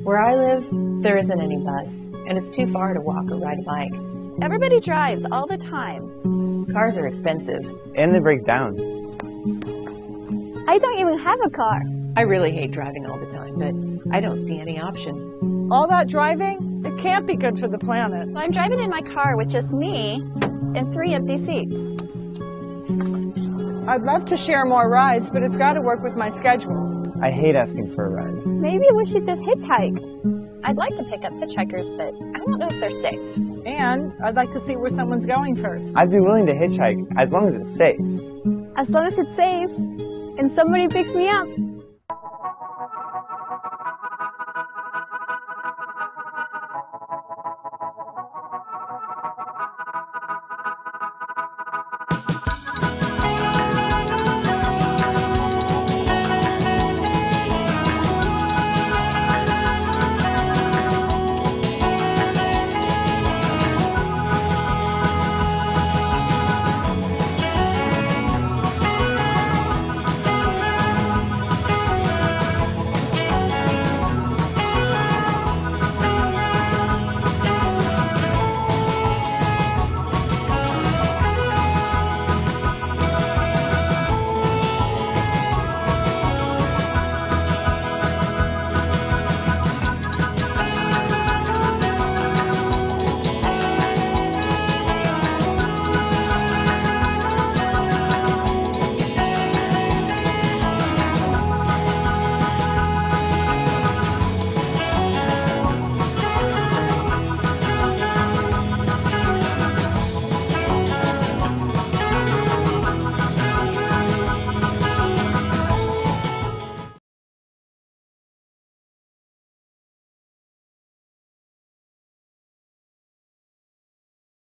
Where I live, there isn't any bus, and it's too far to walk or ride a bike. Everybody drives all the time. Cars are expensive. And they break down. I don't even have a car. I really hate driving all the time, but I don't see any option. All that driving, it can't be good for the planet. So I'm driving in my car with just me and 3 empty seats. I'd love to share more rides, but it's got to work with my schedule. I hate asking for a ride. Maybe we should just hitchhike. I'd like to pick up hitchhikers, but I don't know if they're safe. And I'd like to see where someone's going first. I'd be willing to hitchhike as long as it's safe. As long as it's safe and somebody picks me up.